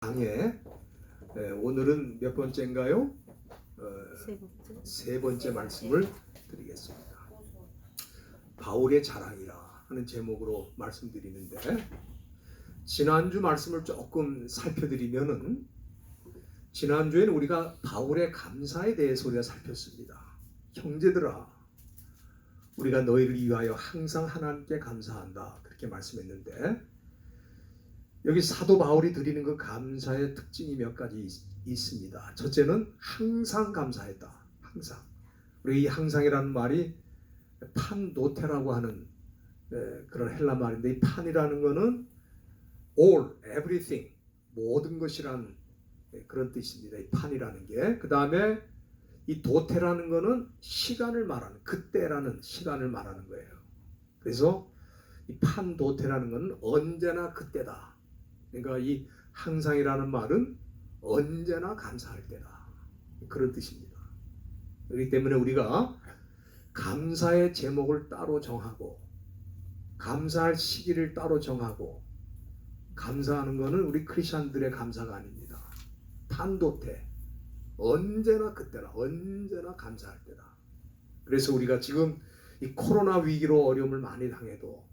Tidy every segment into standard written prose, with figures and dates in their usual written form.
강의 오늘은 몇 번째인가요? 세 번째 말씀을 드리겠습니다. 바울의 자랑이라 하는 제목으로 말씀드리는데, 지난주 말씀을 조금 살펴드리면은, 지난주에는 우리가 바울의 감사에 대해서 우리가 살폈습니다. 형제들아, 우리가 너희를 위하여 항상 하나님께 감사한다, 그렇게 말씀했는데, 여기 사도 바울이 드리는 그 감사의 특징이 몇 가지 있습니다. 첫째는 항상 감사했다. 항상. 우리 이 항상이라는 말이 판도테라고 하는 그런 헬라 말인데, 이 판이라는 것은 all, everything, 모든 것이란 그런 뜻입니다. 이 판이라는 게. 그 다음에 이 도테라는 것은 시간을 말하는, 그때라는 시간을 말하는 거예요. 그래서 이 판도테라는 것은 언제나 그때다. 그러니까 이 항상이라는 말은 언제나 감사할 때다, 그런 뜻입니다. 그렇기 때문에 우리가 감사의 제목을 따로 정하고, 감사할 시기를 따로 정하고, 감사하는 것은 우리 크리스천들의 감사가 아닙니다. 판도테, 언제나 그때라, 언제나 감사할 때다. 그래서 우리가 지금 이 코로나 위기로 어려움을 많이 당해도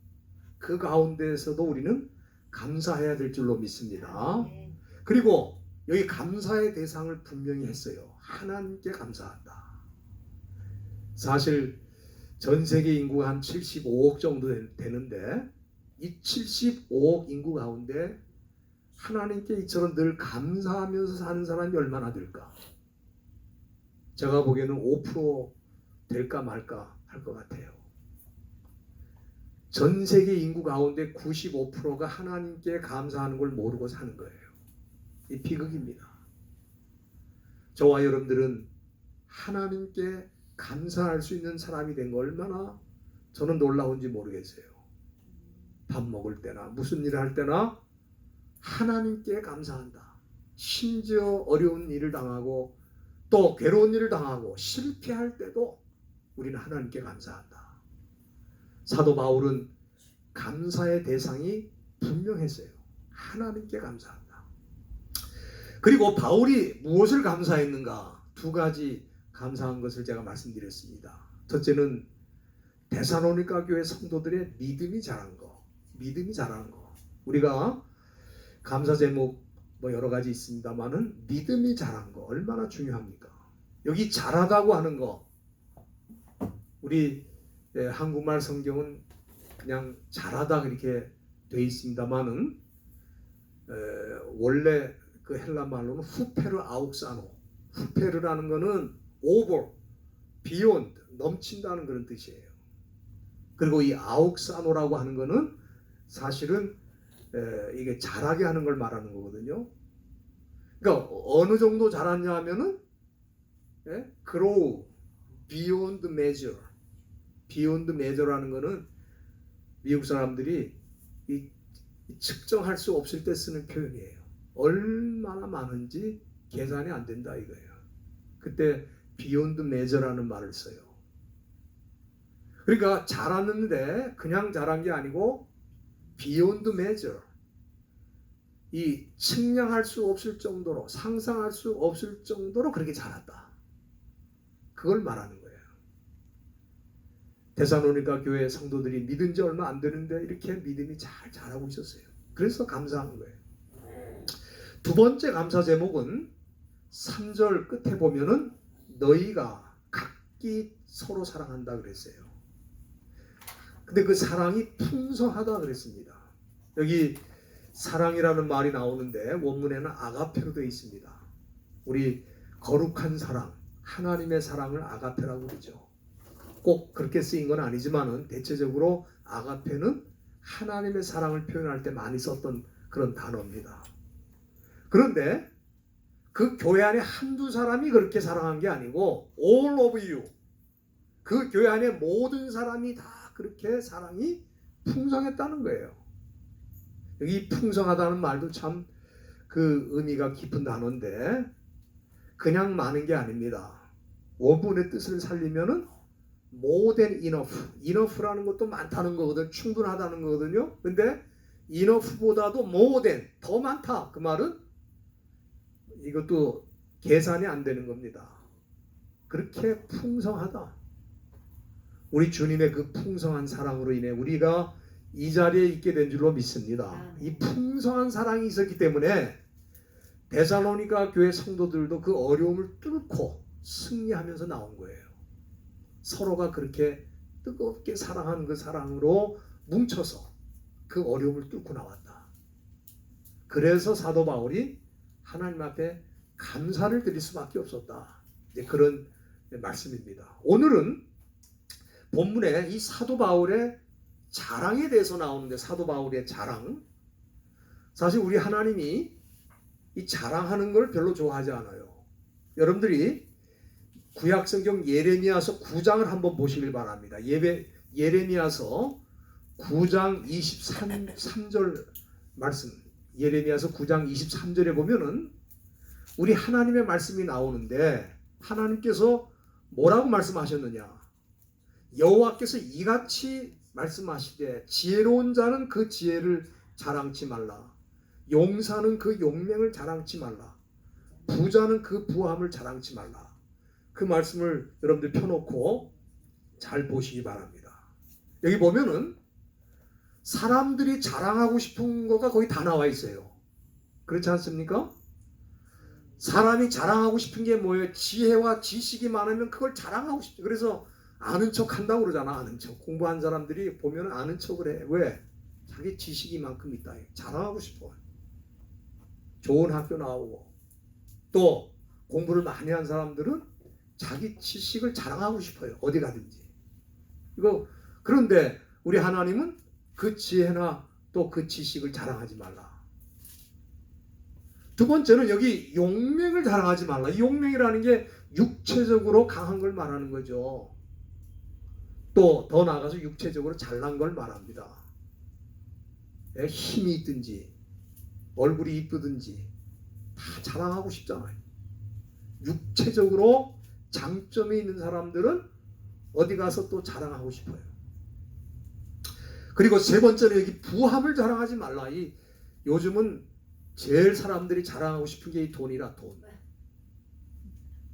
그 가운데에서도 우리는 감사해야 될 줄로 믿습니다. 그리고 여기 감사의 대상을 분명히 했어요. 하나님께 감사한다. 사실 전 세계 인구가 한 75억 정도 되는데, 이 75억 인구 가운데 하나님께 이처럼 늘 감사하면서 사는 사람이 얼마나 될까? 제가 보기에는 5% 될까 말까 할 것 같아요. 전 세계 인구 가운데 95%가 하나님께 감사하는 걸 모르고 사는 거예요. 이 비극입니다. 저와 여러분들은 하나님께 감사할 수 있는 사람이 된 거 얼마나 저는 놀라운지 모르겠어요. 밥 먹을 때나 무슨 일을 할 때나 하나님께 감사한다. 심지어 어려운 일을 당하고 또 괴로운 일을 당하고 실패할 때도 우리는 하나님께 감사한다. 사도 바울은 감사의 대상이 분명했어요. 하나님께 감사한다. 그리고 바울이 무엇을 감사했는가? 두 가지 감사한 것을 제가 말씀드렸습니다. 첫째는 데살로니가 교회 성도들의 믿음이 자란 거. 믿음이 자라는 거. 우리가 감사 제목 뭐 여러 가지 있습니다만은 믿음이 자란 거 얼마나 중요합니까? 여기 자라다고 하는 거, 우리 한국말 성경은 그냥 잘하다 이렇게 되어 있습니다만은 원래 그 헬라 말로는 후페르 아욱사노, 후페르라는 것은 over, beyond, 넘친다는 그런 뜻이에요. 그리고 이 아욱사노라고 하는 것은 사실은 이게 잘하게 하는 걸 말하는 거거든요. 그러니까 어느 정도 잘하냐 하면은 grow, beyond measure. beyond measure라는 것은 미국 사람들이 이 측정할 수 없을 때 쓰는 표현이에요. 얼마나 많은지 계산이 안 된다 이거예요. 그때 beyond measure라는 말을 써요. 그러니까 잘하는데 그냥 잘한 게 아니고 beyond measure, 이 측량할 수 없을 정도로, 상상할 수 없을 정도로 그렇게 잘한다, 그걸 말하는 거예요. 데살로니가 교회 성도들이 믿은 지 얼마 안 되는데 이렇게 믿음이 잘 자라고 있었어요. 그래서 감사한 거예요. 두 번째 감사 제목은 3절 끝에 보면은 너희가 각기 서로 사랑한다 그랬어요. 근데 그 사랑이 풍성하다 그랬습니다. 여기 사랑이라는 말이 나오는데 원문에는 아가페로 되어 있습니다. 우리 거룩한 사랑, 하나님의 사랑을 아가페라고 그러죠. 꼭 그렇게 쓰인 건 아니지만은 대체적으로 아가페는 하나님의 사랑을 표현할 때 많이 썼던 그런 단어입니다. 그런데 그 교회 안에 한두 사람이 그렇게 사랑한 게 아니고 all of you, 그 교회 안에 모든 사람이 다 그렇게 사랑이 풍성했다는 거예요. 여기 풍성하다는 말도 참 그 의미가 깊은 단어인데 그냥 많은 게 아닙니다. 원문의 뜻을 살리면은 more than enough, enough라는 것도 많다는 거거든, 충분하다는 거거든요. 근데 enough보다도 more than, 더 많다, 그 말은 이것도 계산이 안 되는 겁니다. 그렇게 풍성하다. 우리 주님의 그 풍성한 사랑으로 인해 우리가 이 자리에 있게 된 줄로 믿습니다. 이 풍성한 사랑이 있었기 때문에 데살로니가 교회 성도들도 그 어려움을 뚫고 승리하면서 나온 거예요. 서로가 그렇게 뜨겁게 사랑하는 그 사랑으로 뭉쳐서 그 어려움을 뚫고 나왔다. 그래서 사도 바울이 하나님 앞에 감사를 드릴 수밖에 없었다. 이제 그런 말씀입니다. 오늘은 본문에 이 사도 바울의 자랑에 대해서 나오는데, 사도 바울의 자랑. 사실 우리 하나님이 이 자랑하는 걸 별로 좋아하지 않아요. 여러분들이 구약성경 예레미야서 9장을 한번 보시길 바랍니다. 예레미야서 9장 23절 말씀, 예레미야서 9장 23절에 보면은 우리 하나님의 말씀이 나오는데, 하나님께서 뭐라고 말씀하셨느냐? 여호와께서 이같이 말씀하시되 지혜로운 자는 그 지혜를 자랑치 말라. 용사는 그 용맹을 자랑치 말라. 부자는 그 부함을 자랑치 말라. 그 말씀을 여러분들 펴놓고 잘 보시기 바랍니다. 여기 보면은 사람들이 자랑하고 싶은 거가 거의 다 나와 있어요. 그렇지 않습니까? 사람이 자랑하고 싶은 게 뭐예요? 지혜와 지식이 많으면 그걸 자랑하고 싶죠. 그래서 아는 척 한다고 그러잖아. 아는 척. 공부한 사람들이 보면 아는 척을 해. 왜? 자기 지식이 이만큼 있다. 자랑하고 싶어. 좋은 학교 나오고, 또 공부를 많이 한 사람들은 자기 지식을 자랑하고 싶어요. 어디 가든지. 그런데 우리 하나님은 그 지혜나 또 그 지식을 자랑하지 말라. 두 번째는 여기 용맹을 자랑하지 말라. 이 용맹이라는 게 육체적으로 강한 걸 말하는 거죠. 또 더 나아가서 육체적으로 잘난 걸 말합니다. 힘이 있든지 얼굴이 이쁘든지 다 자랑하고 싶잖아요. 육체적으로 장점이 있는 사람들은 어디 가서 또 자랑하고 싶어요. 그리고 세 번째는 여기 부함을 자랑하지 말라. 요즘은 제일 사람들이 자랑하고 싶은 게 이 돈이라, 돈.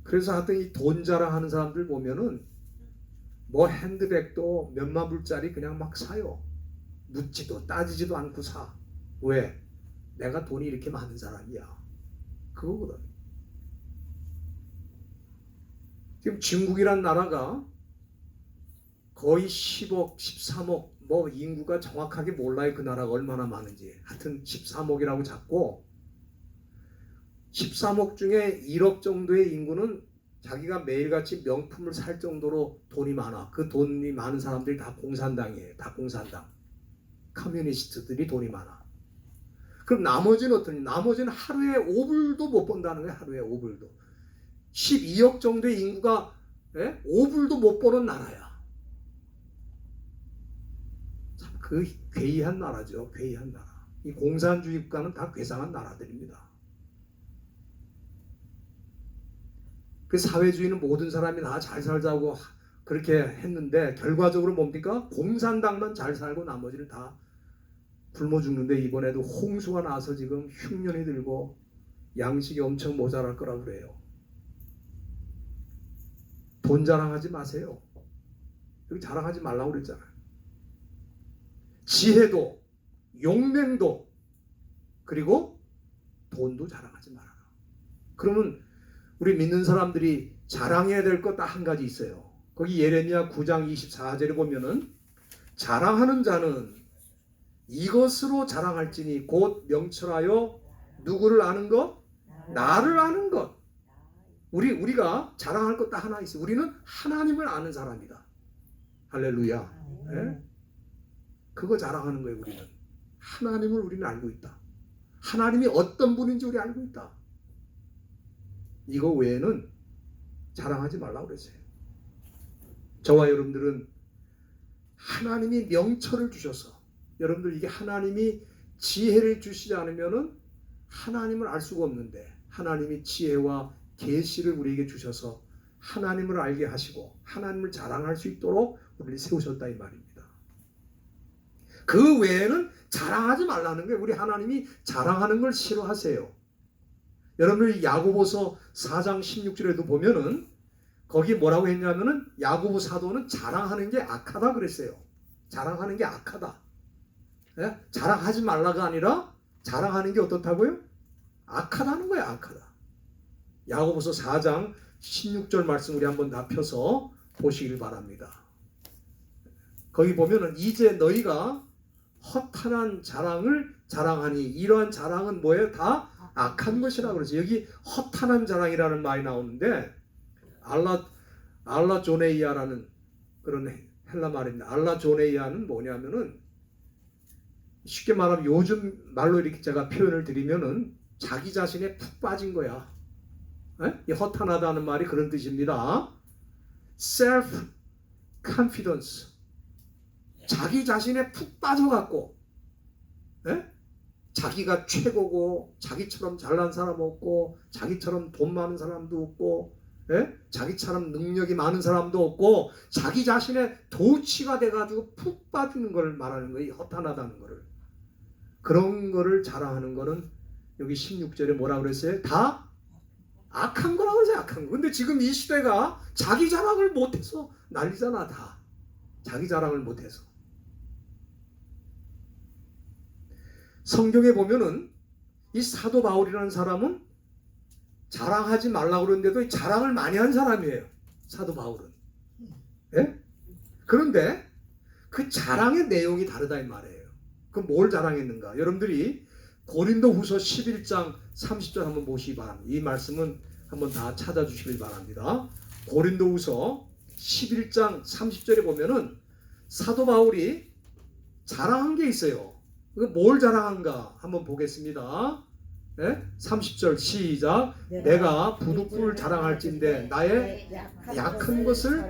그래서 하여튼 이 돈 자랑하는 사람들 보면은 뭐 핸드백도 몇만 불짜리 그냥 막 사요. 묻지도 따지지도 않고 사. 왜? 내가 돈이 이렇게 많은 사람이야. 그거거든. 지금 중국이란 나라가 거의 10억, 13억, 뭐 인구가 정확하게 몰라요. 그 나라가 얼마나 많은지. 하여튼 13억이라고 잡고 13억 중에 1억 정도의 인구는 자기가 매일같이 명품을 살 정도로 돈이 많아. 그 돈이 많은 사람들이 다 공산당이에요. 다 공산당. 커뮤니스트들이 돈이 많아. 그럼 나머지는 어떠니? 나머지는 하루에 5불도 못 번다는 거예요. 하루에 5불도. 12억 정도의 인구가 5불도 못 버는 나라야. 참 그 괴이한 나라죠. 괴이한 나라. 이 공산주의 국가는 다 괴상한 나라들입니다. 그 사회주의는 모든 사람이 다 잘 살자고 그렇게 했는데 결과적으로 뭡니까? 공산당만 잘 살고 나머지는 다 굶어 죽는데, 이번에도 홍수가 나서 지금 흉년이 들고 양식이 엄청 모자랄 거라고 그래요. 돈 자랑하지 마세요. 여기 자랑하지 말라고 그랬잖아요. 지혜도, 용맹도, 그리고 돈도 자랑하지 말아라. 그러면 우리 믿는 사람들이 자랑해야 될 것 딱 한 가지 있어요. 거기 예레미야 9장 24절에 보면은 자랑하는 자는 이것으로 자랑할지니 곧 명철하여 누구를 아는 것? 나를 아는 것. 우리가 자랑할 것 딱 하나 있어요. 우리는 하나님을 아는 사람이다. 할렐루야. 네? 그거 자랑하는 거예요. 우리는 하나님을 우리는 알고 있다. 하나님이 어떤 분인지 우리 알고 있다. 이거 외에는 자랑하지 말라고 그랬어요. 저와 여러분들은 하나님이 명철을 주셔서, 여러분들 이게 하나님이 지혜를 주시지 않으면은 하나님을 알 수가 없는데, 하나님이 지혜와 계시를 우리에게 주셔서 하나님을 알게 하시고 하나님을 자랑할 수 있도록 우리를 세우셨다 이 말입니다. 그 외에는 자랑하지 말라는 거예요. 우리 하나님이 자랑하는 걸 싫어하세요. 여러분들 야고보서 4장 16절에도 보면은 거기 뭐라고 했냐면은 야고보 사도는 자랑하는 게 악하다 그랬어요. 자랑하는 게 악하다. 예? 자랑하지 말라가 아니라 자랑하는 게 어떻다고요? 악하다는 거야, 악하다. 야고보서 4장 16절 말씀 우리 한번 납혀서 보시길 바랍니다. 거기 보면은 이제 너희가 허탄한 자랑을 자랑하니 이러한 자랑은 뭐예요? 다 악한 것이라고 그러죠. 여기 허탄한 자랑이라는 말이 나오는데 알라조네이아라는 그런 헬라 말입니다. 알라조네이아는 뭐냐면은 쉽게 말하면 요즘 말로 이렇게 제가 표현을 드리면은 자기 자신에 푹 빠진 거야. 이 허탄하다는 말이 그런 뜻입니다. self confidence. 자기 자신에 푹 빠져갖고 자기가 최고고 자기처럼 잘난 사람 없고 자기처럼 돈 많은 사람도 없고 자기처럼 능력이 많은 사람도 없고 자기 자신의 도취가 돼가지고 푹 빠지는 걸 말하는 거예요. 허탄하다는 거를. 그런 거를 자랑하는 거는 여기 16절에 뭐라 그랬어요? 다 악한 거라고 그러세요. 악한 거. 근데 지금 이 시대가 자기 자랑을 못해서 난리잖아. 다 자기 자랑을 못해서. 성경에 보면은 이 사도 바울이라는 사람은 자랑하지 말라고 그러는데도 자랑을 많이 한 사람이에요. 사도 바울은. 예? 그런데 그 자랑의 내용이 다르다 이 말이에요. 그럼 뭘 자랑했는가? 여러분들이 고린도후서 11장 30절 한번 보시기 바랍니다. 이 말씀은 한번 다 찾아주시길 바랍니다. 고린도후서 11장 30절에 보면은 사도 바울이 자랑한 게 있어요. 뭘 자랑한가 한번 보겠습니다. 30절 시작. 내가 부득불 자랑할진대 나의 약한 것을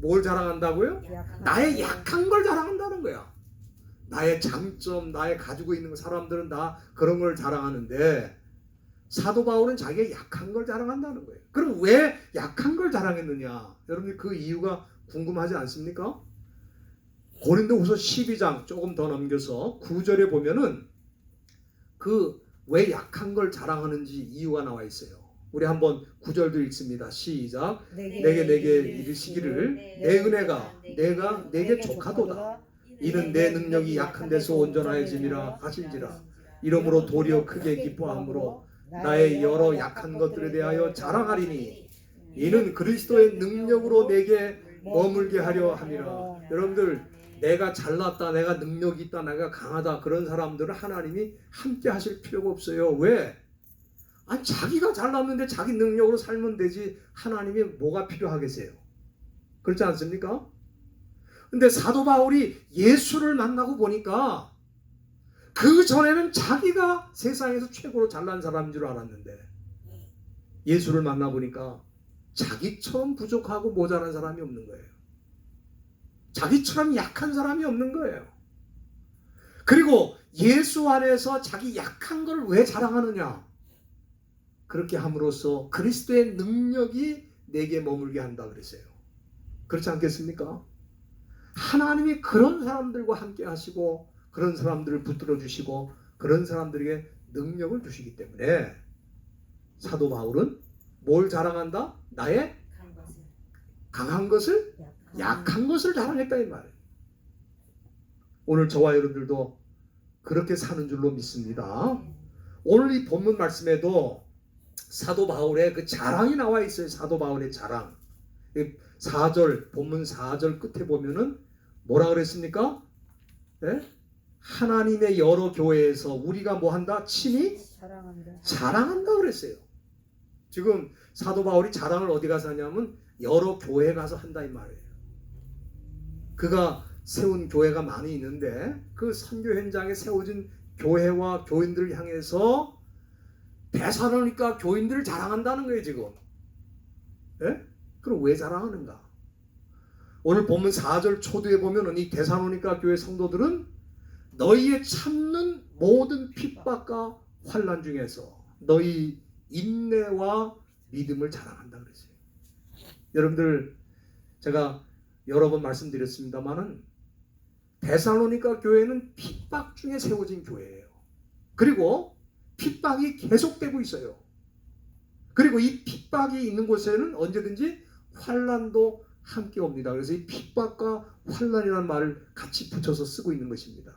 뭘 자랑한다고요? 나의 약한 걸 자랑한다는 거야. 나의 장점, 나의 가지고 있는 사람들은 다 그런 걸 자랑하는데 사도 바울은 자기의 약한 걸 자랑한다는 거예요. 그럼 왜 약한 걸 자랑했느냐? 여러분들 그 이유가 궁금하지 않습니까? 고린도후서 12장 조금 더 넘겨서 9절에 보면은 그 왜 약한 걸 자랑하는지 이유가 나와 있어요. 우리 한번 9절도 읽습니다. 시작. 내게 이르시기를 내 은혜가 내게 족하도다. 이는 내 능력이 약한 데서 온전하여짐이라 하신지라. 이러므로 도리어 크게 기뻐함으로 나의 여러 약한 것들에 대하여 자랑하리니 이는 그리스도의 능력으로 내게 머물게 하려 함이라. 여러분들 내가 잘났다, 내가 능력이 있다, 내가 강하다 그런 사람들은 하나님이 함께 하실 필요가 없어요. 왜? 아니 자기가 잘났는데 자기 능력으로 살면 되지 하나님이 뭐가 필요하겠어요? 그렇지 않습니까? 근데 사도 바울이 예수를 만나고 보니까 그 전에는 자기가 세상에서 최고로 잘난 사람인 줄 알았는데 예수를 만나보니까 자기처럼 부족하고 모자란 사람이 없는 거예요. 자기처럼 약한 사람이 없는 거예요. 그리고 예수 안에서 자기 약한 걸 왜 자랑하느냐? 그렇게 함으로써 그리스도의 능력이 내게 머물게 한다 그랬어요. 그렇지 않겠습니까? 하나님이 그런 사람들과 함께 하시고 그런 사람들을 붙들어 주시고 그런 사람들에게 능력을 주시기 때문에 사도 바울은 뭘 자랑한다? 나의 강한 것을 약한 것을 자랑했다 이 말이에요. 오늘 저와 여러분들도 그렇게 사는 줄로 믿습니다. 오늘 이 본문 말씀에도 사도 바울의 그 자랑이 나와 있어요. 사도 바울의 자랑. 4절 본문 4절 끝에 보면은 뭐라 그랬습니까? 네? 하나님의 여러 교회에서 우리가 뭐 한다? 친히 자랑한다 그랬어요. 지금 사도 바울이 자랑을 어디 가서 하냐면 여러 교회 가서 한다 이 말이에요. 그가 세운 교회가 많이 있는데 그 선교 현장에 세워진 교회와 교인들을 향해서 데살로니가 교인들을 자랑한다는 거예요 지금. 예? 그럼 왜 자랑하는가? 오늘 본문 4절 초두에 보면은 이 데살로니가 교회 성도들은 너희의 참는 모든 핍박과 환난 중에서 너희 인내와 믿음을 자랑한다 그랬어요. 여러분들 제가 여러 번 말씀드렸습니다만은 데살로니가 교회는 핍박 중에 세워진 교회예요. 그리고 핍박이 계속되고 있어요. 그리고 이 핍박이 있는 곳에는 언제든지 환난도 함께 옵니다. 그래서 이 핍박과 환난이라는 말을 같이 붙여서 쓰고 있는 것입니다.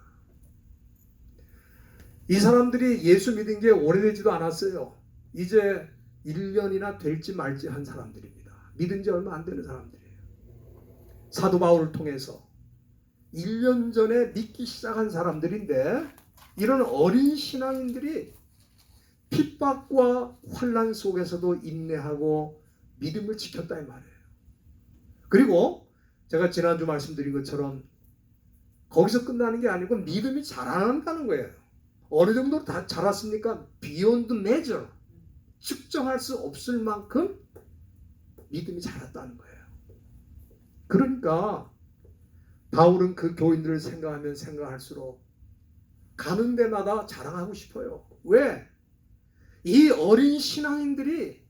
이 사람들이 예수 믿은 게 오래되지도 않았어요. 이제 1년이나 될지 말지 한 사람들입니다. 믿은 지 얼마 안 되는 사람들이에요. 사도 바울을 통해서 1년 전에 믿기 시작한 사람들인데, 이런 어린 신앙인들이 핍박과 환난 속에서도 인내하고 믿음을 지켰다 이 말이에요. 그리고 제가 지난주 말씀드린 것처럼 거기서 끝나는 게 아니고 믿음이 자라난다는 거예요. 어느 정도 다 자랐습니까? Beyond measure, 측정할 수 없을 만큼 믿음이 자랐다는 거예요. 그러니까 바울은 그 교인들을 생각하면 생각할수록 가는 데마다 자랑하고 싶어요. 왜? 이 어린 신앙인들이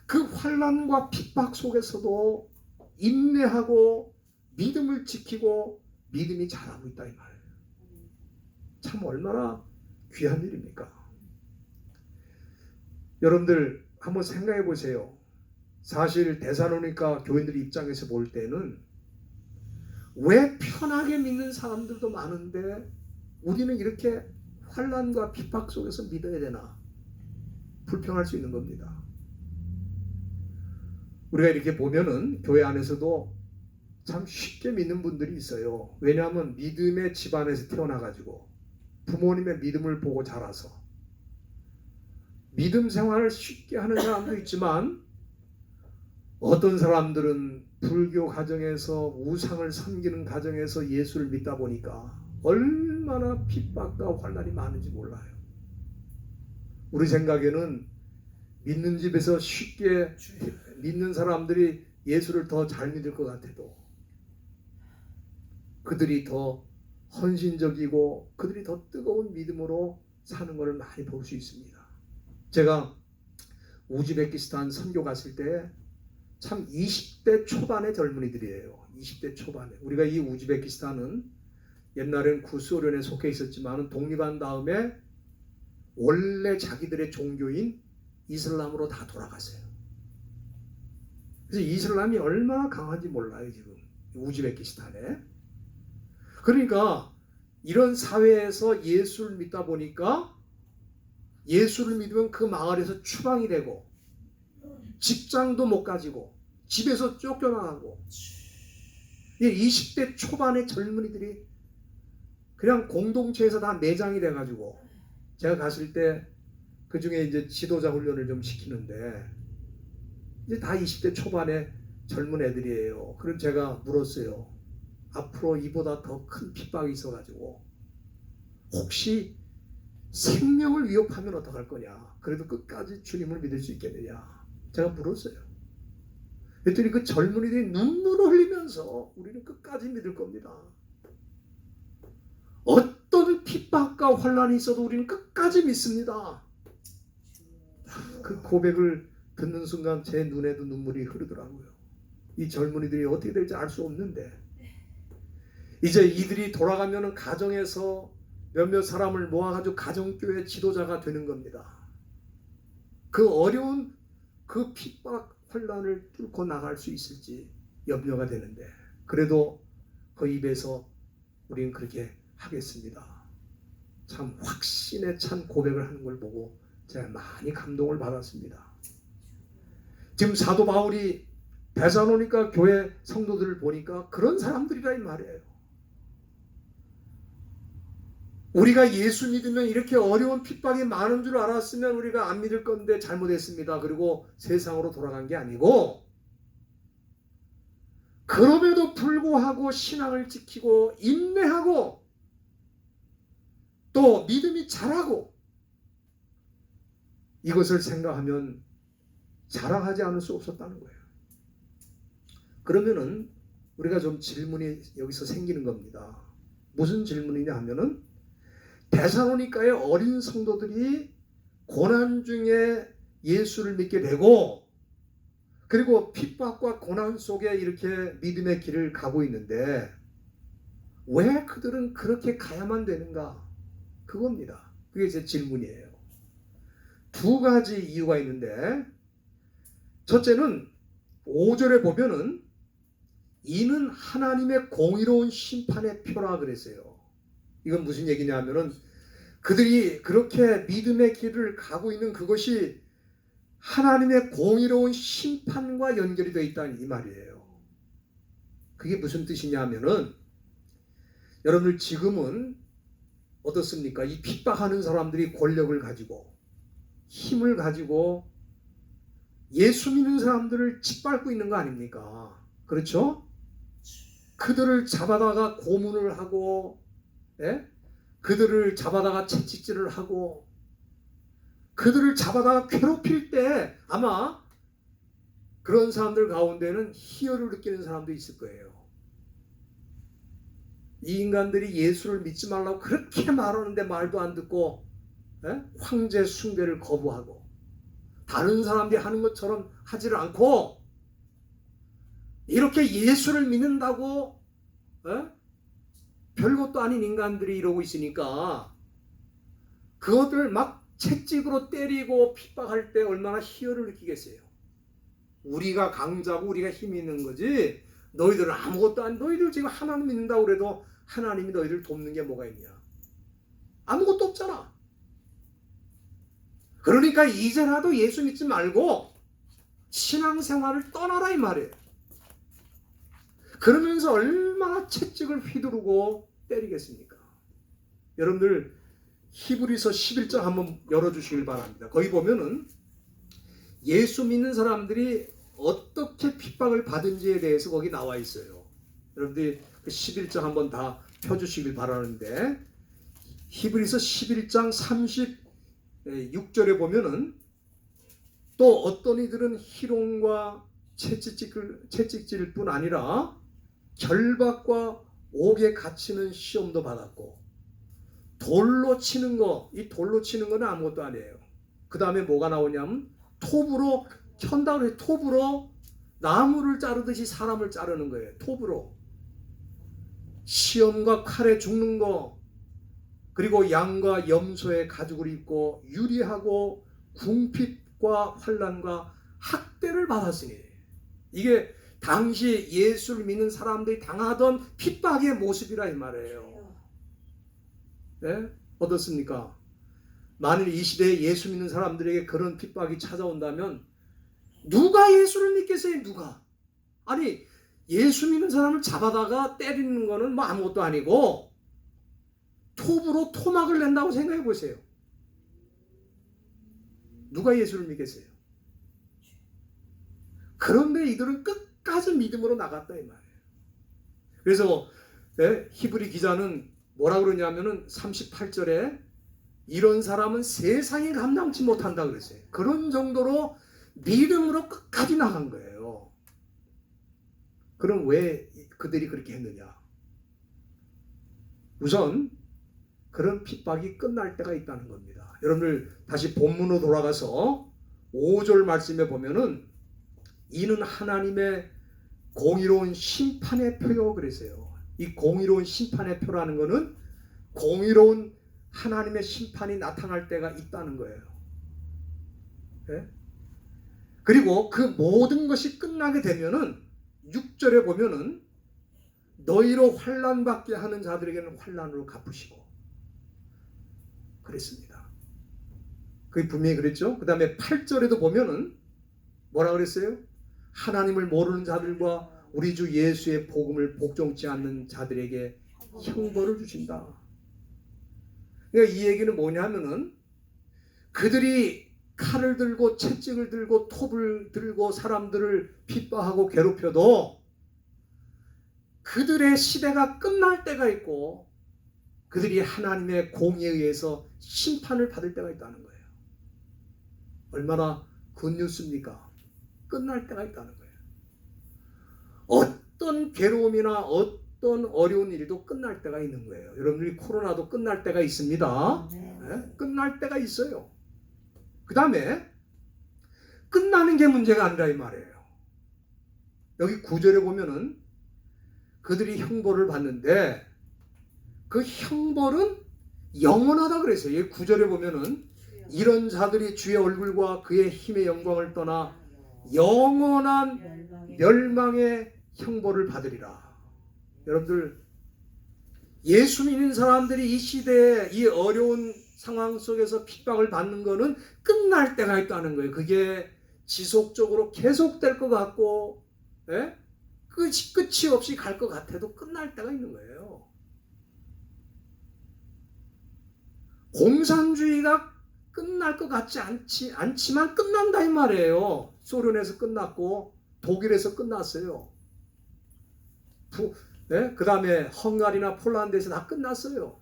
그 환난과 핍박 속에서도 인내하고 믿음을 지키고 믿음이 자라고 있다 이 말이에요. 참 얼마나 귀한 일입니까? 여러분들 한번 생각해 보세요. 사실 데살로니가 교인들 입장에서 볼 때는 왜 편하게 믿는 사람들도 많은데 우리는 이렇게 환난과 핍박 속에서 믿어야 되나? 불평할 수 있는 겁니다. 우리가 이렇게 보면은 교회 안에서도 참 쉽게 믿는 분들이 있어요. 왜냐하면 믿음의 집안에서 태어나가지고 부모님의 믿음을 보고 자라서 믿음 생활을 쉽게 하는 사람도 있지만, 어떤 사람들은 불교 가정에서 우상을 섬기는 가정에서 예수를 믿다 보니까 얼마나 핍박과 환난이 많은지 몰라요. 우리 생각에는 믿는 집에서 쉽게 믿는 사람들이 예수를 더 잘 믿을 것 같아도 그들이 더 헌신적이고 그들이 더 뜨거운 믿음으로 사는 것을 많이 볼 수 있습니다. 제가 우즈베키스탄 선교 갔을 때 참 20대 초반의 젊은이들이에요. 20대 초반에. 우리가 이 우즈베키스탄은 옛날엔 구소련에 속해 있었지만 독립한 다음에 원래 자기들의 종교인 이슬람으로 다 돌아갔어요. 그래서 이슬람이 얼마나 강한지 몰라요, 지금 우즈베키스탄에. 그러니까 이런 사회에서 예수를 믿다 보니까 예수를 믿으면 그 마을에서 추방이 되고 직장도 못 가지고 집에서 쫓겨나가고, 20대 초반의 젊은이들이 그냥 공동체에서 다 매장이 돼가지고, 제가 갔을 때 그 중에 이제 지도자 훈련을 좀 시키는데 이제 다 20대 초반의 젊은 애들이에요. 그럼 제가 물었어요. 앞으로 이보다 더 큰 핍박이 있어가지고 혹시 생명을 위협하면 어떡할 거냐? 그래도 끝까지 주님을 믿을 수 있겠느냐? 제가 물었어요. 그랬더니 그 젊은이들이 눈물을 흘리면서 우리는 끝까지 믿을 겁니다. 어떤 핍박과 환난이 있어도 우리는 끝까지 믿습니다. 그 고백을 듣는 순간 제 눈에도 눈물이 흐르더라고요. 이 젊은이들이 어떻게 될지 알 수 없는데 이제 이들이 돌아가면 가정에서 몇몇 사람을 모아가지고 가정교회 지도자가 되는 겁니다. 그 어려운 그 핍박 환난을 뚫고 나갈 수 있을지 염려가 되는데, 그래도 그 입에서 우리는 그렇게 하겠습니다. 참 확신에 찬 고백을 하는 걸 보고 제가 많이 감동을 받았습니다. 지금 사도 바울이 데살로니가 교회 성도들을 보니까 그런 사람들이라 이 말이에요. 우리가 예수 믿으면 이렇게 어려운 핍박이 많은 줄 알았으면 우리가 안 믿을 건데 잘못했습니다. 그리고 세상으로 돌아간 게 아니고, 그럼에도 불구하고 신앙을 지키고 인내하고 또 믿음이 자라고, 이것을 생각하면 자랑하지 않을 수 없었다는 거예요. 그러면은 우리가 좀 질문이 여기서 생기는 겁니다. 무슨 질문이냐 하면은, 데살로니가의 어린 성도들이 고난 중에 예수를 믿게 되고 그리고 핍박과 고난 속에 이렇게 믿음의 길을 가고 있는데 왜 그들은 그렇게 가야만 되는가? 그겁니다. 그게 제 질문이에요. 두 가지 이유가 있는데, 첫째는 5절에 보면은 이는 하나님의 공의로운 심판의 표라 그랬어요. 이건 무슨 얘기냐면은 그들이 그렇게 믿음의 길을 가고 있는 그것이 하나님의 공의로운 심판과 연결이 되어 있다는 이 말이에요. 그게 무슨 뜻이냐면은 여러분들 지금은 어떻습니까? 이 핍박하는 사람들이 권력을 가지고 힘을 가지고 예수 믿는 사람들을 짓밟고 있는 거 아닙니까? 그렇죠? 그들을 잡아다가 고문을 하고, 예? 그들을 잡아다가 채찍질을 하고, 그들을 잡아다가 괴롭힐 때 아마 그런 사람들 가운데는 희열을 느끼는 사람도 있을 거예요. 이 인간들이 예수를 믿지 말라고 그렇게 말하는데 말도 안 듣고, 예? 황제 숭배를 거부하고 다른 사람들이 하는 것처럼 하지를 않고 이렇게 예수를 믿는다고, 예? 별것도 아닌 인간들이 이러고 있으니까 그것들을 막 채찍으로 때리고 핍박할 때 얼마나 희열을 느끼겠어요. 우리가 강자고 우리가 힘이 있는 거지, 너희들은 아무것도 아니, 너희들 지금 하나님 믿는다고 그래도 하나님이 너희들 돕는 게 뭐가 있냐? 아무것도 없잖아. 그러니까 이제라도 예수 믿지 말고 신앙생활을 떠나라 이 말이에요. 그러면서 얼마나 채찍을 휘두르고 때리겠습니까? 여러분들 히브리서 11장 한번 열어주시길 바랍니다. 거기 보면은 예수 믿는 사람들이 어떻게 핍박을 받은지에 대해서 거기 나와 있어요. 여러분들이 그 11장 한번 다 펴주시길 바라는데, 히브리서 11장 36절에 보면은 또 어떤 이들은 희롱과 채찍질 뿐 아니라 결박과 옥에 갇히는 시험도 받았고, 돌로 치는 거, 이 돌로 치는 거는 아무것도 아니에요. 그 다음에 뭐가 나오냐면 톱으로 켠다고 해서 톱으로 나무를 자르듯이 사람을 자르는 거예요. 톱으로. 시험과 칼에 죽는 거, 그리고 양과 염소의 가죽을 입고 유리하고 궁핍과 환난과 학대를 받았으니, 이게 당시 예수를 믿는 사람들이 당하던 핍박의 모습이라 이 말이에요. 네? 어떻습니까? 만일 이 시대에 예수 믿는 사람들에게 그런 핍박이 찾아온다면 누가 예수를 믿겠어요? 누가? 아니, 예수 믿는 사람을 잡아다가 때리는 거는 뭐 아무것도 아니고 톱으로 토막을 낸다고 생각해 보세요. 누가 예수를 믿겠어요? 그런데 이들은 끝까지 믿음으로 나갔다 이 말이에요. 그래서 히브리 기자는 뭐라 그러냐면은 38절에 이런 사람은 세상에 감당치 못한다 그랬어요. 그런 정도로 믿음으로 끝까지 나간 거예요. 그럼 왜 그들이 그렇게 했느냐? 우선 그런 핍박이 끝날 때가 있다는 겁니다. 여러분들 다시 본문으로 돌아가서 5절 말씀에 보면은 이는 하나님의 공의로운 심판의 표요 그랬어요. 이 공의로운 심판의 표라는 것은 공의로운 하나님의 심판이 나타날 때가 있다는 거예요. 네? 그리고 그 모든 것이 끝나게 되면은 6절에 보면은 너희로 환난받게 하는 자들에게는 환난으로 갚으시고 그랬습니다. 그게 분명히 그랬죠. 그 다음에 8절에도 보면은 뭐라 그랬어요? 하나님을 모르는 자들과 우리 주 예수의 복음을 복종치 않는 자들에게 형벌을 주신다. 그러니까 이 얘기는 뭐냐면은 그들이 칼을 들고 채찍을 들고 톱을 들고 사람들을 핍박하고 괴롭혀도 그들의 시대가 끝날 때가 있고 그들이 하나님의 공의에 의해서 심판을 받을 때가 있다는 거예요. 얼마나 굿뉴스입니까? 끝날 때가 있다는 거예요. 어떤 괴로움이나 어떤 어려운 일도 끝날 때가 있는 거예요. 여러분들이 코로나도 끝날 때가 있습니다. 네? 끝날 때가 있어요. 그 다음에 끝나는 게 문제가 아니라 이 말이에요. 여기 9절에 보면은 그들이 형벌을 받는데 그 형벌은 영원하다 그랬어요. 여기 9절에 보면은 이런 자들이 주의 얼굴과 그의 힘의 영광을 떠나 영원한 멸망의 형벌을 받으리라. 여러분들, 예수 믿는 사람들이 이 시대에 이 어려운 상황 속에서 핍박을 받는 거는 끝날 때가 있다는 거예요. 그게 지속적으로 계속될 것 같고, 예? 끝이 없이 갈 것 같아도 끝날 때가 있는 거예요. 공산주의가 끝날 것 같지 않지만 끝난다 이 말이에요. 소련에서 끝났고 독일에서 끝났어요. 그 다음에 헝가리나 폴란드에서 다 끝났어요.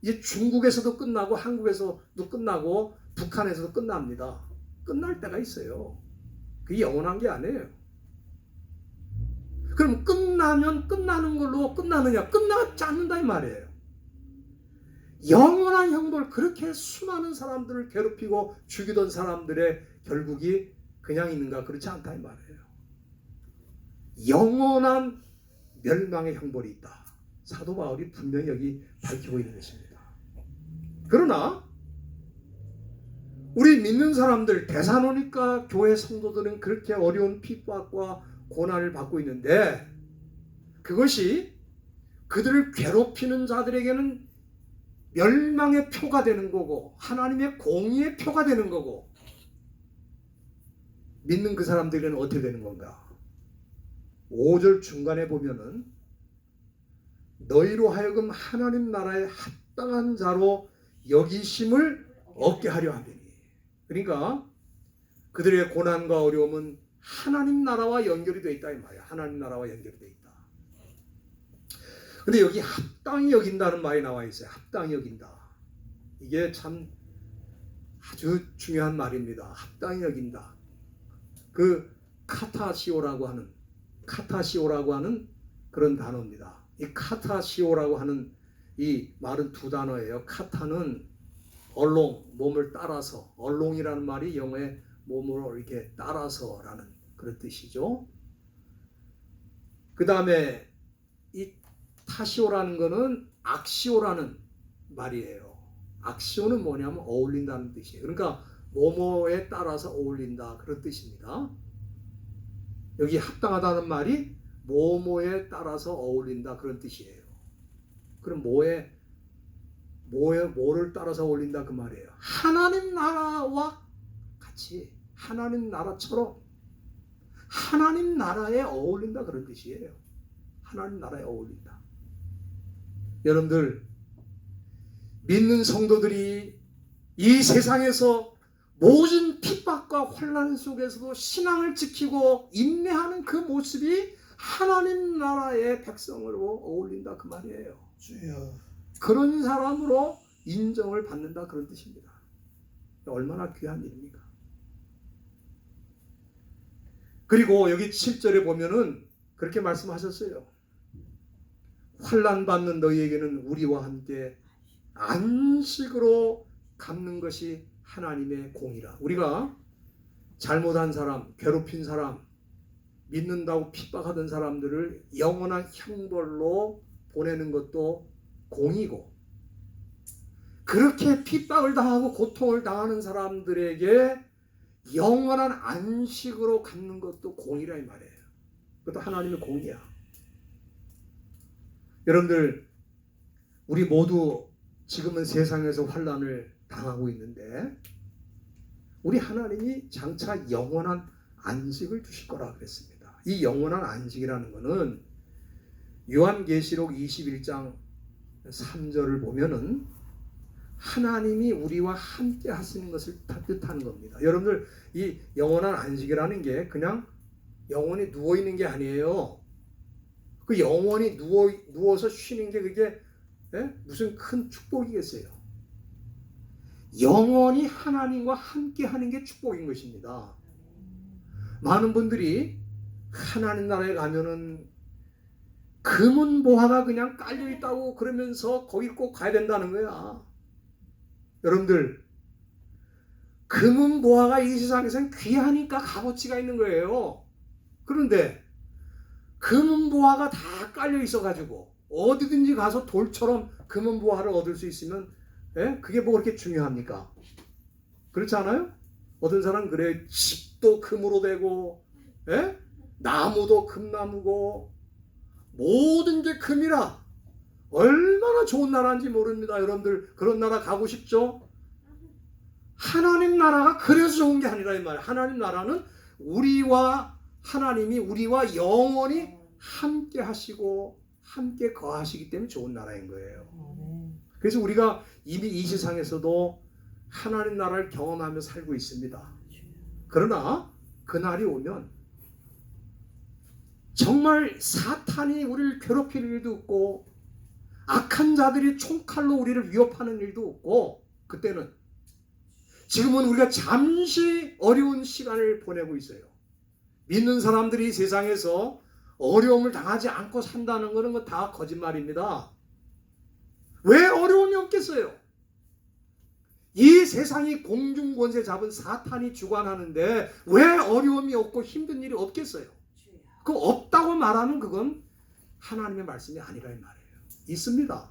이제 중국에서도 끝나고 한국에서도 끝나고 북한에서도 끝납니다. 끝날 때가 있어요. 그게 영원한 게 아니에요. 그럼 끝나면 끝나는 걸로 끝나느냐? 끝나지 않는다 이 말이에요. 영원한 형벌, 그렇게 수많은 사람들을 괴롭히고 죽이던 사람들의 결국이 그냥 있는가? 그렇지 않다 이 말이에요. 영원한 멸망의 형벌이 있다. 사도 바울이 분명히 여기 밝히고 있는 것입니다. 그러나 우리 믿는 사람들, 데살로니가 교회 성도들은 그렇게 어려운 핍박과 고난을 받고 있는데, 그것이 그들을 괴롭히는 자들에게는 멸망의 표가 되는 거고 하나님의 공의의 표가 되는 거고, 믿는 그 사람들에게는 어떻게 되는 건가? 5절 중간에 보면은 너희로 하여금 하나님 나라에 합당한 자로 여기심을 얻게 하려 함이니. 그러니까 그들의 고난과 어려움은 하나님 나라와 연결이 되어 있다 이 말이야. 하나님 나라와 연결이 되어 있다. 근데 여기 합당히 여긴다는 말이 나와 있어요. 합당히 여긴다. 이게 참 아주 중요한 말입니다. 합당히 여긴다. 그 카타시오라고 하는 그런 단어입니다. 이 카타시오라고 하는 이 말은 두 단어예요. 카타는 얼롱, 몸을 따라서, 얼롱이라는 말이 영어의 몸으로 이렇게 따라서라는 그런 뜻이죠. 그 다음에 이 타시오라는 거는 악시오라는 말이에요. 악시오는 뭐냐면 어울린다는 뜻이에요. 그러니까 뭐뭐에 따라서 어울린다, 그런 뜻입니다. 여기 합당하다는 말이 뭐뭐에 따라서 어울린다, 그런 뜻이에요. 그럼 뭐를 따라서 어울린다 그 말이에요. 하나님 나라와 같이, 하나님 나라처럼 하나님 나라에 어울린다, 그런 뜻이에요. 하나님 나라에 어울린다. 여러분들, 믿는 성도들이 이 세상에서 모든 핍박과 혼란 속에서도 신앙을 지키고 인내하는 그 모습이 하나님 나라의 백성으로 어울린다 그 말이에요. 주여. 그런 사람으로 인정을 받는다, 그런 뜻입니다. 얼마나 귀한 일입니까? 그리고 여기 7절에 보면은 그렇게 말씀하셨어요. 환난 받는 너희에게는 우리와 함께 안식으로 갚는 것이 하나님의 공이라. 우리가 잘못한 사람, 괴롭힌 사람, 믿는다고 핍박하던 사람들을 영원한 형벌로 보내는 것도 공이고, 그렇게 핍박을 당하고 고통을 당하는 사람들에게 영원한 안식으로 갚는 것도 공이라 이 말이에요. 그것도 하나님의 공이야. 여러분들, 우리 모두 지금은 세상에서 환난을 당하고 있는데 우리 하나님이 장차 영원한 안식을 주실 거라 그랬습니다. 이 영원한 안식이라는 것은 요한계시록 21장 3절을 보면은 하나님이 우리와 함께 하시는 것을 뜻하는 겁니다. 여러분들, 이 영원한 안식이라는 게 그냥 영원히 누워있는 게 아니에요. 그 영원히 누워서 쉬는 게 그게 무슨 큰 축복이겠어요. 영원히 하나님과 함께 하는 게 축복인 것입니다. 많은 분들이 하나님 나라에 가면은 금은 보화가 그냥 깔려 있다고 그러면서 거기 꼭 가야 된다는 거야. 여러분들, 금은 보화가 이 세상에서는 귀하니까 값어치가 있는 거예요. 그런데 금은 보화가 다 깔려 있어가지고 어디든지 가서 돌처럼 금은 보화를 얻을 수 있으면 그게 뭐 그렇게 중요합니까? 그렇지 않아요? 어떤 사람은 그래, 집도 금으로 되고, 예? 나무도 금나무고, 모든 게 금이라. 얼마나 좋은 나라인지 모릅니다. 여러분들 그런 나라 가고 싶죠? 하나님 나라가 그래서 좋은 게 아니라 이 말이에요. 하나님 나라는 하나님이 우리와 영원히 함께 하시고 함께 거하시기 때문에 좋은 나라인 거예요. 그래서 우리가 이미 이 세상에서도 하나님 나라를 경험하며 살고 있습니다. 그러나 그날이 오면 정말 사탄이 우리를 괴롭힐 일도 없고 악한 자들이 총칼로 우리를 위협하는 일도 없고, 그때는 지금은 우리가 잠시 어려운 시간을 보내고 있어요. 믿는 사람들이 세상에서 어려움을 당하지 않고 산다는 것은 다 거짓말입니다. 왜 어려움이 없겠어요? 이 세상이 공중권세 잡은 사탄이 주관하는데 왜 어려움이 없고 힘든 일이 없겠어요? 그 없다고 말하면 그건 하나님의 말씀이 아니라 이 말이에요. 있습니다.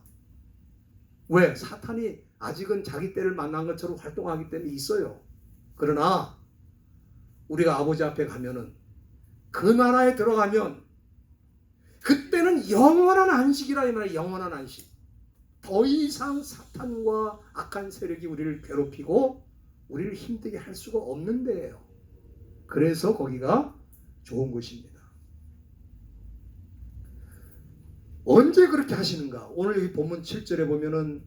왜? 사탄이 아직은 자기 때를 만난 것처럼 활동하기 때문에 있어요. 그러나 우리가 아버지 앞에 가면은, 그 나라에 들어가면 그때는 영원한 안식이라 이 말이에요. 영원한 안식. 더 이상 사탄과 악한 세력이 우리를 괴롭히고 우리를 힘들게 할 수가 없는 데예요. 그래서 거기가 좋은 곳입니다. 언제 그렇게 하시는가? 오늘 여기 본문 7절에 보면은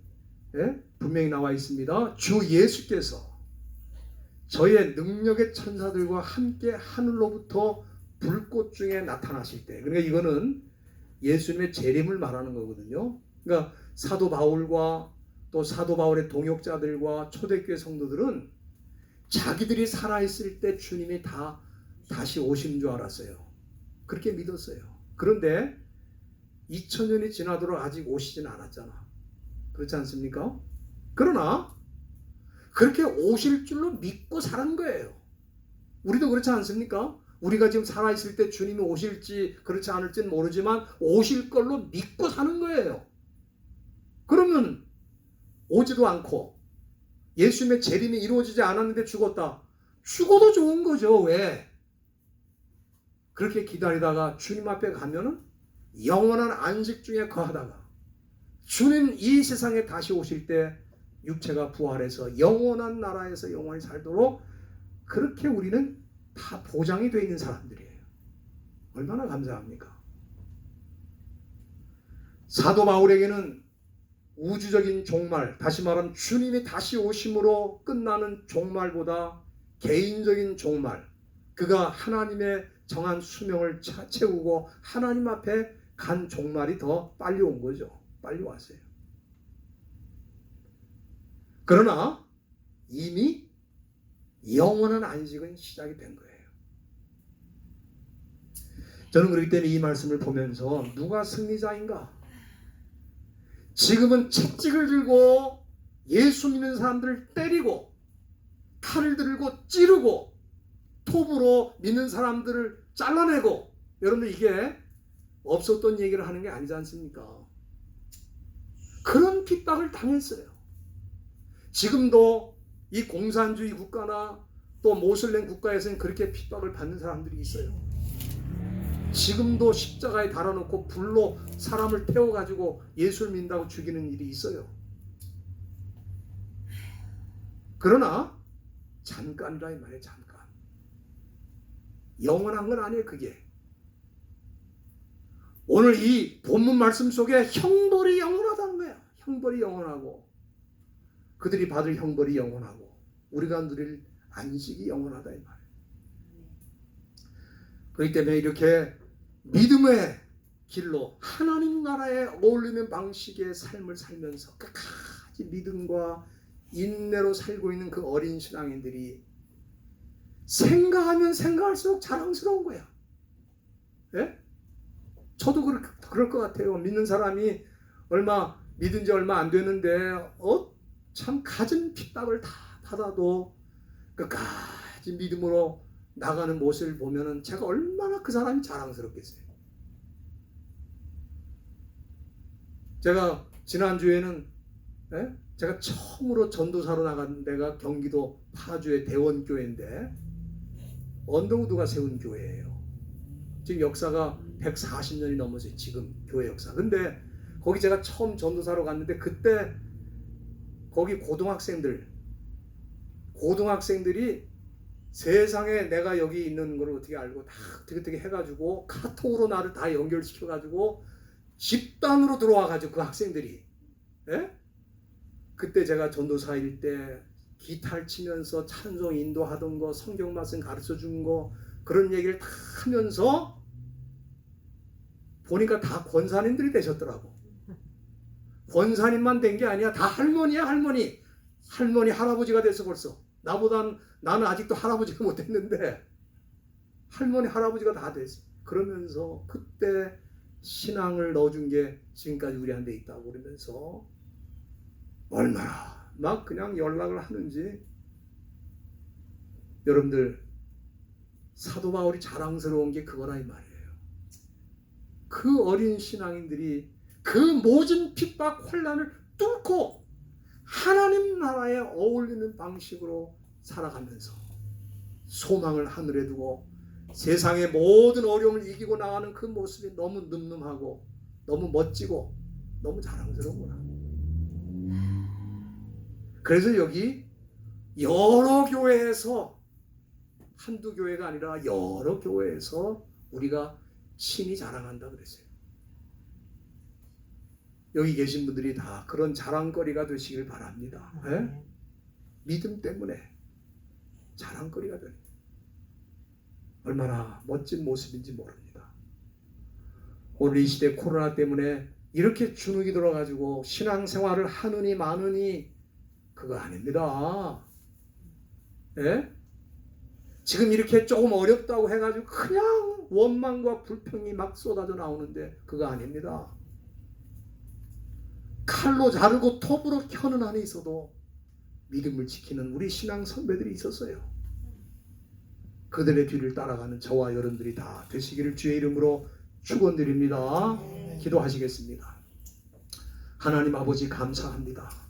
분명히 나와 있습니다. 주 예수께서 저의 능력의 천사들과 함께 하늘로부터 불꽃 중에 나타나실 때, 그러니까 이거는 예수님의 재림을 말하는 거거든요. 그러니까 사도 바울과 또 사도 바울의 동역자들과 초대교회 성도들은 자기들이 살아있을 때 주님이 다시 오시는 줄 알았어요. 그렇게 믿었어요. 그런데 2000년이 지나도록 아직 오시진 않았잖아. 그렇지 않습니까? 그러나 그렇게 오실 줄로 믿고 사는 거예요. 우리도 그렇지 않습니까? 우리가 지금 살아있을 때 주님이 오실지 그렇지 않을지는 모르지만 오실 걸로 믿고 사는 거예요. 그러면 오지도 않고 예수님의 재림이 이루어지지 않았는데 죽었다. 죽어도 좋은 거죠. 왜? 그렇게 기다리다가 주님 앞에 가면은 영원한 안식 중에 거하다가 주님 이 세상에 다시 오실 때 육체가 부활해서 영원한 나라에서 영원히 살도록 그렇게 우리는 다 보장이 되어 있는 사람들이에요. 얼마나 감사합니까? 사도 바울에게는 우주적인 종말, 다시 말하면 주님이 다시 오심으로 끝나는 종말보다 개인적인 종말, 그가 하나님의 정한 수명을 채우고 하나님 앞에 간 종말이 더 빨리 온 거죠. 빨리 왔어요. 그러나 이미 영원한 안식은 시작이 된 거예요. 저는 그렇기 때문에 이 말씀을 보면서 누가 승리자인가? 지금은 채찍을 들고 예수 믿는 사람들을 때리고 칼을 들고 찌르고 톱으로 믿는 사람들을 잘라내고, 여러분들 이게 없었던 얘기를 하는 게 아니지 않습니까? 그런 핍박을 당했어요. 지금도 이 공산주의 국가나 또 모슬렘 국가에서는 그렇게 핍박을 받는 사람들이 있어요. 지금도 십자가에 달아놓고 불로 사람을 태워가지고 예수를 믿는다고 죽이는 일이 있어요. 그러나 잠깐이라 이 말이에요. 잠깐. 영원한 건 아니에요. 그게 오늘 이 본문 말씀 속에 형벌이 영원하다는 거야. 형벌이 영원하고 그들이 받을 형벌이 영원하고 우리가 누릴 안식이 영원하다 이 말이에요. 그렇기 때문에 이렇게 믿음의 길로 하나님 나라에 어울리는 방식의 삶을 살면서 끝까지 믿음과 인내로 살고 있는 그 어린 신앙인들이 생각하면 생각할수록 자랑스러운 거야. 예? 저도 그럴 것 같아요. 믿는 사람이 믿은 지 얼마 안 되는데 참 갖은 핍박을 다 받아도 끝까지 믿음으로 나가는 모습을 보면은 제가 얼마나 그 사람이 자랑스럽겠어요. 제가 지난주에는 예? 제가 처음으로 전도사로 나간 데가 경기도 파주의 대원교회인데 언더우드가 세운 교회예요. 지금 역사가 140년이 넘었어요. 지금 교회 역사. 근데 거기 제가 처음 전도사로 갔는데 그때 거기 고등학생들이 세상에 내가 여기 있는 걸 어떻게 알고 다 어떻게 해가지고 카톡으로 나를 다 연결시켜가지고 집단으로 들어와가지고 그 학생들이, 예? 그때 제가 전도사일 때 기타를 치면서 찬송 인도하던 거, 성경 말씀 가르쳐 준 거, 그런 얘기를 다 하면서 보니까 다 권사님들이 되셨더라고. 권사님만 된 게 아니야. 다 할머니야, 할머니. 할머니, 할아버지가 돼서 벌써. 나는 아직도 할아버지가 못 됐는데 할머니, 할아버지가 다 됐어. 그러면서 그때 신앙을 넣어준 게 지금까지 우리한테 있다고 그러면서 얼마나 막 그냥 연락을 하는지. 여러분들, 사도 바울이 자랑스러운 게 그거라 이 말이에요. 그 어린 신앙인들이 그 모든 핍박 혼란을 뚫고 하나님 나라에 어울리는 방식으로 살아가면서 소망을 하늘에 두고 세상의 모든 어려움을 이기고 나가는 그 모습이 너무 늠름하고 너무 멋지고 너무 자랑스러운 거야. 그래서 여기 여러 교회에서, 한두 교회가 아니라 여러 교회에서 우리가 친히 자랑한다 그랬어요. 여기 계신 분들이 다 그런 자랑거리가 되시길 바랍니다. 네? 믿음 때문에 자랑거리가 되는, 얼마나 멋진 모습인지 모릅니다. 오늘 이 시대 코로나 때문에 이렇게 주눅이 들어가지고 신앙생활을 하느니 마느니 그거 아닙니다. 네? 지금 이렇게 조금 어렵다고 해가지고 그냥 원망과 불평이 막 쏟아져 나오는데 그거 아닙니다. 칼로 자르고 톱으로 켜는 안에 있어도 믿음을 지키는 우리 신앙 선배들이 있었어요. 그들의 뒤를 따라가는 저와 여러분들이 다 되시기를 주의 이름으로 축원드립니다. 기도하시겠습니다. 하나님 아버지 감사합니다.